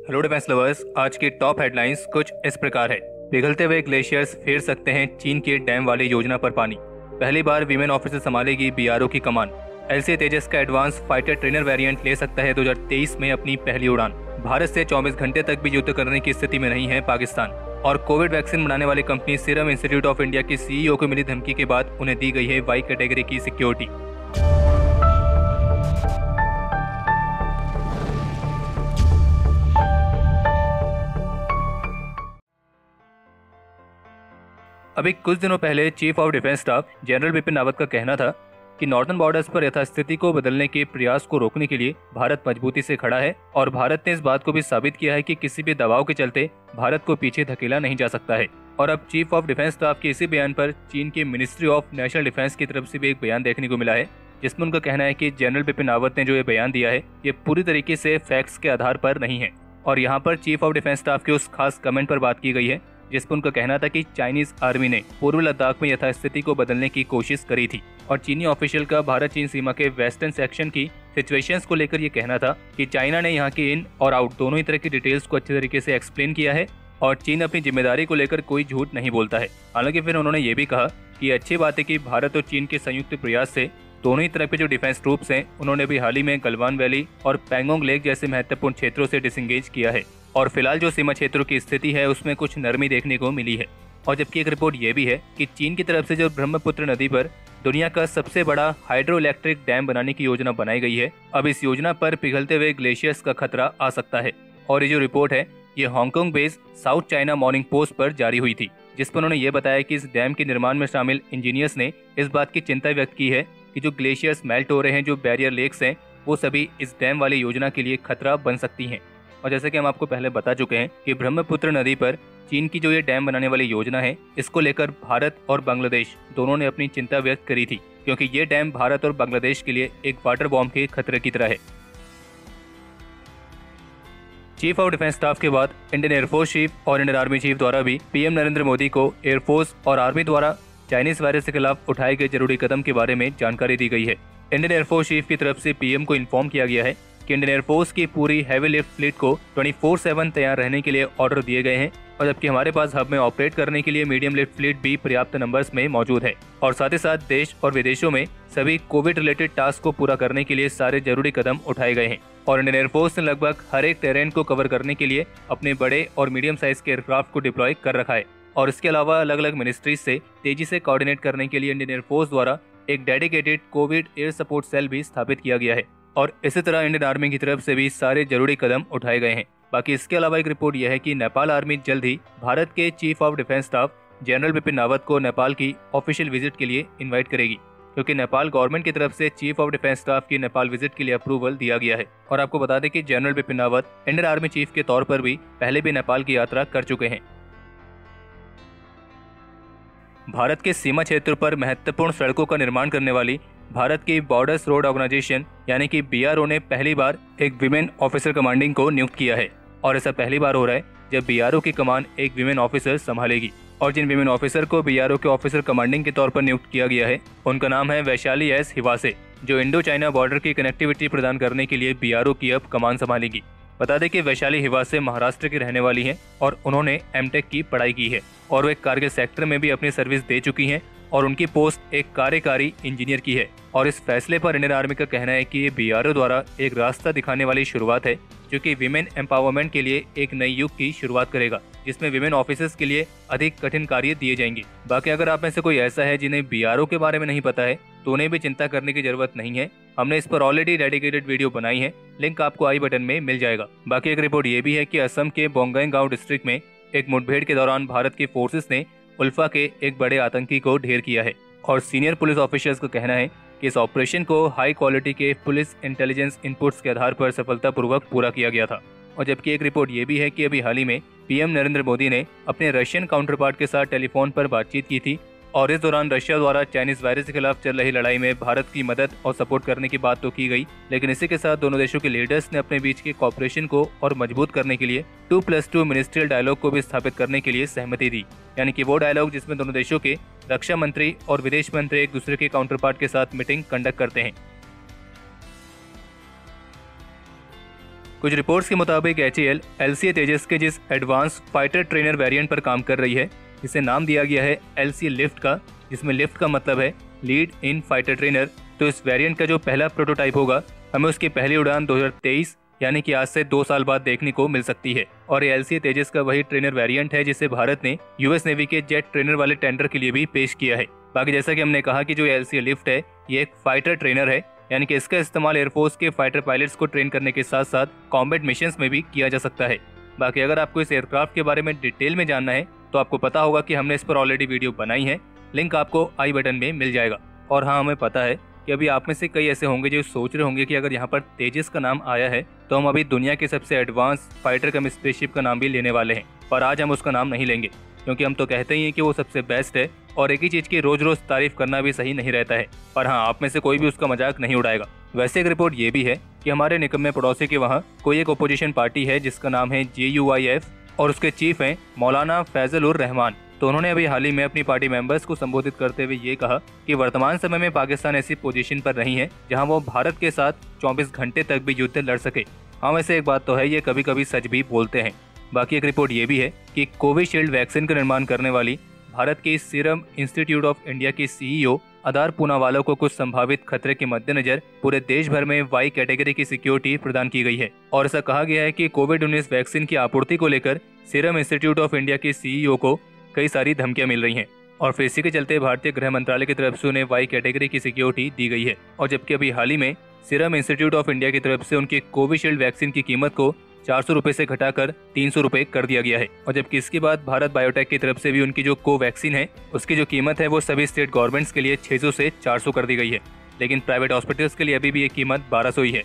Hello defence lovers, आज की top headlines कुछ इस प्रकार है। पिघलते हुए ग्लेशियर्स फेर सकते हैं चीन के डैम वाली योजना पर पानी। पहली बार वीमेन ऑफिसर संभालेगी बीआरओ की कमान। एलसी तेजस का एडवांस फाइटर ट्रेनर वेरिएंट ले सकता है 2023 में अपनी पहली उड़ान। भारत से 24 घंटे तक भी युद्ध करने की स्थिति में नहीं है पाकिस्तान। और कोविड वैक्सीन बनाने वाली company serum institute of India की सीईओ को मिली धमकी के बाद उन्हें दी गई है वाई कैटेगरी की सिक्योरिटी। अभी कुछ दिनों पहले chief of defence staff general Bipin Rawat का कहना था कि नॉर्दर्न बॉर्डर्स पर यथास्थिति को बदलने के प्रयास को रोकने के लिए भारत मजबूती से खड़ा है और भारत ने इस बात को भी साबित किया है कि किसी भी दबाव के चलते भारत को पीछे धकेला नहीं जा सकता है। और अब चीफ ऑफ डिफेंस स्टाफ के इसी बयान पर चीन की मिनिस्ट्री ऑफ नेशनल डिफेंस की तरफ से भी एक बयान देखने को मिला है, जिसमें उनका कहना है कि जनरल बिपिन रावत ने जो ये बयान दिया है ये पूरी तरीके से फैक्ट्स के आधार पर नहीं है। और यहाँ पर चीफ ऑफ डिफेंस स्टाफ के उस खास कमेंट पर बात की गई है जिसपर उनका कहना था कि चाइनीज आर्मी ने पूर्व लद्दाख में यथास्थिति को बदलने की कोशिश करी थी। और चीनी ऑफिशियल का भारत चीन सीमा के वेस्टर्न सेक्शन की सिचुएशंस को लेकर ये कहना था कि चाइना ने यहाँ के इन और आउट दोनों ही तरह की डिटेल्स को अच्छे तरीके से एक्सप्लेन किया है और चीन अपनी जिम्मेदारी को लेकर कोई झूठ नहीं बोलता है। हालांकि फिर उन्होंने ये भी कहा कि अच्छी बात है कि भारत और चीन के संयुक्त प्रयास से दोनों ही तरफ के जो डिफेंस ट्रूप्स हैं उन्होंने भी हाल ही में गलवान वैली और पैंगोंग लेक जैसे महत्वपूर्ण क्षेत्रों से डिसंगेज किया है और फिलहाल जो सीमा क्षेत्रों की स्थिति है उसमें कुछ नरमी देखने को मिली है। और जबकि एक रिपोर्ट ये भी है कि चीन की तरफ से जो ब्रह्मपुत्र नदी पर दुनिया का सबसे बड़ा हाइड्रो इलेक्ट्रिक डैम बनाने की योजना बनाई गई है, अब इस योजना पर पिघलते हुए ग्लेशियर्स का खतरा आ सकता है। और ये जो रिपोर्ट है ये Hong Kong based south China morning post पर जारी हुई थी, जिस पर उन्होंने ये बताया कि इस डैम के निर्माण में शामिल इंजीनियर्स ने इस बात की चिंता व्यक्त की है कि जो ग्लेशियर्स मेल्ट हो रहे हैं, जो बैरियर लेक्स हैं, वो सभी इस डैम वाली योजना के लिए खतरा बन सकती हैं। और जैसे कि हम आपको पहले बता चुके हैं कि ब्रह्मपुत्र नदी पर चीन की जो ये डैम बनाने वाली योजना है इसको लेकर भारत और बांग्लादेश दोनों ने अपनी चिंता व्यक्त करी थी, क्योंकि ये डैम भारत और बांग्लादेश के लिए एक वाटर बॉम्ब के खतरे की तरह है। चीफ ऑफ डिफेंस स्टाफ के बाद इंडियन एयरफोर्स चीफ और इंडियन आर्मी चीफ द्वारा भी पीएम नरेंद्र मोदी को एयरफोर्स और आर्मी द्वारा चाइनीज वायरस के खिलाफ उठाए गए जरूरी कदम के बारे में जानकारी दी गई है। इंडियन एयरफोर्स चीफ की तरफ से पीएम को इन्फॉर्म किया गया है कि इंडियन एयरफोर्स की पूरी हैवी लिफ्ट फ्लीट को 24/7 तैयार रहने के लिए ऑर्डर दिए गए हैं और जबकि हमारे पास हब में ऑपरेट करने के लिए मीडियम लिफ्ट फ्लीट भी पर्याप्त नंबर्स में मौजूद है। और साथ ही साथ देश और विदेशों में सभी कोविड रिलेटेड टास्क को पूरा करने के लिए सारे जरूरी कदम उठाए गए हैं। और इंडियन एयरफोर्स ने लगभग हर एक टेरेन को कवर करने के लिए अपने बड़े और मीडियम साइज के एयरक्राफ्ट को डिप्लॉय कर रखा है। और इसके अलावा अलग अलग मिनिस्ट्रीज से तेजी से कोऑर्डिनेट करने के लिए इंडियन एयरफोर्स द्वारा एक dedicated Covid air support cell भी स्थापित किया गया है। और इसी तरह इंडियन आर्मी की तरफ से भी सारे जरूरी कदम उठाए गए हैं। बाकी इसके अलावा एक रिपोर्ट यह है कि नेपाल आर्मी जल्द ही भारत के chief of defence staff general Bipin Rawat को नेपाल की ऑफिशियल विजिट के लिए इनवाइट करेगी, क्योंकि नेपाल गवर्नमेंट की तरफ से चीफ ऑफ डिफेंस स्टाफ की नेपाल विजिट के लिए अप्रूवल दिया गया है। और आपको बता दें कि general Bipin Rawat Indian army chief के तौर पर भी पहले भी नेपाल की यात्रा कर चुके हैं। भारत के सीमा क्षेत्र पर महत्वपूर्ण सड़कों का निर्माण करने वाली भारत की बॉर्डर्स रोड ऑर्गेनाइजेशन यानी कि बीआरओ ने पहली बार एक विमेन ऑफिसर कमांडिंग को नियुक्त किया है। और ऐसा पहली बार हो रहा है जब बीआरओ की कमान एक विमेन ऑफिसर संभालेगी। और जिन विमेन ऑफिसर को बीआरओ के ऑफिसर कमांडिंग के तौर पर नियुक्त किया गया है उनका नाम है वैशाली एस हिवासे, जो इंडो चाइना बॉर्डर की कनेक्टिविटी प्रदान करने के लिए बीआरओ की अब कमान संभालेगी। बता दें कि वैशाली हिवासे महाराष्ट्र की रहने वाली हैं और उन्होंने एमटेक की पढ़ाई की है और वे कारगिल सेक्टर में भी अपनी सर्विस दे चुकी हैं और उनकी पोस्ट एक कार्यकारी इंजीनियर की है। और इस फैसले पर इंडियन आर्मी का कहना है कि ये बीआरओ द्वारा एक रास्ता दिखाने वाली शुरुआत है, जो कि विमेन एम्पावरमेंट के लिए एक नई युग की शुरुआत करेगा, जिसमें विमेन ऑफिसर्स के लिए अधिक कठिन कार्य दिए जाएंगे। बाकी अगर आप में से कोई ऐसा है जिन्हें बीआरओ के बारे में नहीं पता है तो उन्हें भी चिंता करने की जरूरत नहीं है। हमने इस पर ऑलरेडी डेडिकेटेड वीडियो बनाई है, लिंक आपको आई बटन में मिल जाएगा। बाकी एक रिपोर्ट ये भी है कि असम के बोंगईगांव डिस्ट्रिक्ट में एक मुठभेड़ के दौरान भारत की फोर्सेस ने उल्फा के एक बड़े आतंकी को ढेर किया है और सीनियर पुलिस ऑफिसर्स का कहना है कि इस ऑपरेशन को हाई क्वालिटी के पुलिस इंटेलिजेंस इनपुट्स के आधार पर सफलतापूर्वक पूरा किया गया था। और जबकि एक रिपोर्ट ये भी है कि अभी हाल ही में पीएम नरेंद्र मोदी ने अपने रशियन काउंटर पार्ट के साथ टेलीफोन पर बातचीत की थी और इस दौरान रशिया द्वारा चाइनीज वायरस के खिलाफ चल रही लड़ाई में भारत की मदद और सपोर्ट करने की बात तो की गई, लेकिन इसी के साथ दोनों देशों के लीडर्स ने अपने बीच के कॉपरेशन को और मजबूत करने के लिए 2+2 मिनिस्ट्रियल डायलॉग को भी स्थापित करने के लिए सहमति दी। यानी कि वो डायलॉग जिसमें दोनों देशों के रक्षा मंत्री और विदेश मंत्री एक दूसरे के काउंटर पार्ट के साथ मीटिंग कंडक्ट करते हैं। कुछ रिपोर्ट्स के मुताबिक HAL LCA तेजस के जिस एडवांस फाइटर ट्रेनर वेरिएंट पर काम कर रही है, जिसे नाम दिया गया है LCA लिफ्ट का, जिसमें लिफ्ट का मतलब है लीड इन फाइटर ट्रेनर। तो इस वेरिएंट का जो पहला प्रोटोटाइप होगा, हमें उसकी पहली उड़ान 2023 यानी कि आज से 2 साल बाद देखने को मिल सकती है। और ये LCA तेजस का वही ट्रेनर वेरिएंट है जिसे भारत ने US नेवी के जेट ट्रेनर वाले टेंडर के लिए भी पेश किया है। बाकी जैसा कि हमने कहा कि जो LCA लिफ्ट है ये एक फाइटर ट्रेनर है, यानी कि इसका इस्तेमाल एयरफोर्स के फाइटर पायलट्स को ट्रेन करने के साथ साथ कॉम्बैट मिशंस में भी किया जा सकता है। बाकी अगर आपको इस एयरक्राफ्ट के बारे में डिटेल में जानना है तो आपको पता होगा कि हमने इस पर ऑलरेडी वीडियो बनाई है, लिंक आपको आई बटन में मिल जाएगा। और हाँ, हमें पता है कि अभी आप में से कई ऐसे होंगे जो सोच रहे होंगे कि अगर यहाँ पर तेजस का नाम आया है तो हम अभी दुनिया के सबसे एडवांस फाइटर कम स्पेसशिप का नाम भी लेने वाले हैं, पर आज हम उसका नाम नहीं लेंगे क्योंकि हम तो कहते ही हैं कि वो सबसे बेस्ट है और एक ही चीज़ की रोज रोज तारीफ करना भी सही नहीं रहता है। पर हाँ, आप में से कोई भी उसका मजाक नहीं उड़ाएगा। वैसे एक रिपोर्ट ये भी है कि हमारे निकम्मे पड़ोसी के वहाँ कोई एक ओपोजिशन पार्टी है जिसका नाम है JUIF और उसके चीफ हैं मौलाना फैजल उर रहमान। तो उन्होंने अभी हाल ही में अपनी पार्टी मेंबर्स को संबोधित करते हुए ये कहा कि वर्तमान समय में पाकिस्तान ऐसी पोजीशन पर नहीं है जहां वो भारत के साथ 24 घंटे तक भी युद्ध लड़ सके। हाँ, वैसे एक बात तो है, ये कभी कभी सच भी बोलते हैं। बाकी एक रिपोर्ट ये भी है कि कोविशील्ड वैक्सीन का निर्माण करने वाली भारत के सीरम इंस्टीट्यूट ऑफ इंडिया की CEO आधार पूनावाला को कुछ संभावित खतरे के मद्देनजर पूरे देश भर में वाई कैटेगरी की सिक्योरिटी प्रदान की गई है। और ऐसा कहा गया है कि कोविड-19 वैक्सीन की आपूर्ति को लेकर सीरम इंस्टीट्यूट ऑफ इंडिया के CEO को कई सारी धमकियां मिल रही हैं और फिर इसी के चलते भारतीय गृह मंत्रालय की तरफ से उन्हें वाई कैटेगरी की सिक्योरिटी दी गई है। और जबकि अभी हाल ही में सीरम इंस्टीट्यूट ऑफ इंडिया की तरफ से उनकी कोविशील्ड वैक्सीन की कीमत को 400 रुपए से घटाकर 300 रुपए कर दिया गया है। और जबकि इसके बाद भारत बायोटेक की तरफ से भी उनकी जो कोवैक्सीन है उसकी जो कीमत है वो सभी स्टेट गवर्नमेंट्स के लिए 600 से 400 कर दी गई है, लेकिन प्राइवेट हॉस्पिटल्स के लिए अभी भी ये कीमत 1200 ही है।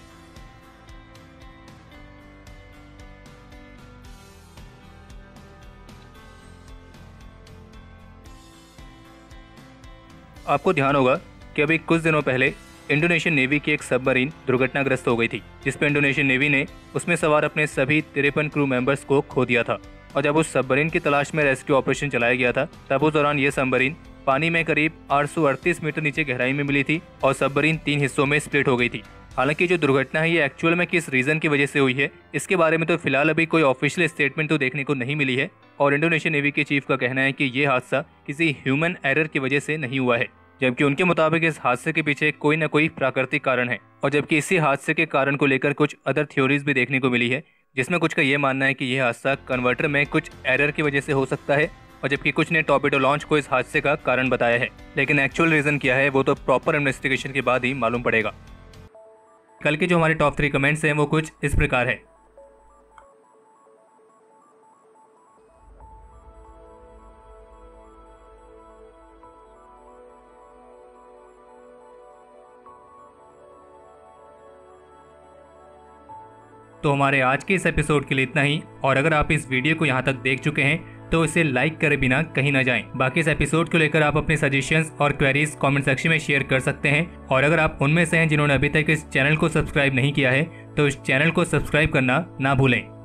आपको ध्यान होगा कि अभी कुछ दिनों पहले इंडोनेशियन नेवी की एक सबमरीन दुर्घटनाग्रस्त हो गई थी, जिसपे इंडोनेशियन नेवी ने उसमें सवार अपने सभी 53 क्रू मेंबर्स को खो दिया था। और जब उस सबमरीन की तलाश में रेस्क्यू ऑपरेशन चलाया गया था तब उस दौरान ये सबमरीन पानी में करीब 838 मीटर नीचे गहराई में मिली थी और सबमरीन 3 हिस्सों में स्प्लिट हो गई थी। हालांकि जो दुर्घटना है ये एक्चुअल में किस रीजन की वजह से हुई है इसके बारे में तो फिलहाल अभी कोई ऑफिशियल स्टेटमेंट तो देखने को नहीं मिली है। और इंडोनेशियन नेवी के चीफ का कहना है कि ये हादसा किसी ह्यूमन एरर की वजह से नहीं हुआ है, जबकि उनके मुताबिक इस हादसे के पीछे कोई न कोई प्राकृतिक कारण है। और जबकि इसी हादसे के कारण को लेकर कुछ अदर थ्योरीज भी देखने को मिली है, जिसमें कुछ का ये मानना है कि यह हादसा कन्वर्टर में कुछ एरर की वजह से हो सकता है और जबकि कुछ ने टॉर्पेडो लॉन्च को इस हादसे का कारण बताया है। लेकिन एक्चुअल रीजन क्या है वो तो प्रॉपर इन्वेस्टिगेशन के बाद ही मालूम पड़ेगा। कल के जो हमारे टॉप 3 कमेंट्स हैं वो कुछ इस प्रकार है। तो हमारे आज के इस एपिसोड के लिए इतना ही, और अगर आप इस वीडियो को यहाँ तक देख चुके हैं तो इसे लाइक करे बिना कहीं ना जाएं। बाकी इस एपिसोड को लेकर आप अपने सजेशंस और क्वेरीज कमेंट सेक्शन में शेयर कर सकते हैं। और अगर आप उनमें से हैं जिन्होंने अभी तक इस चैनल को सब्सक्राइब नहीं किया है तो इस चैनल को सब्सक्राइब करना ना भूलें।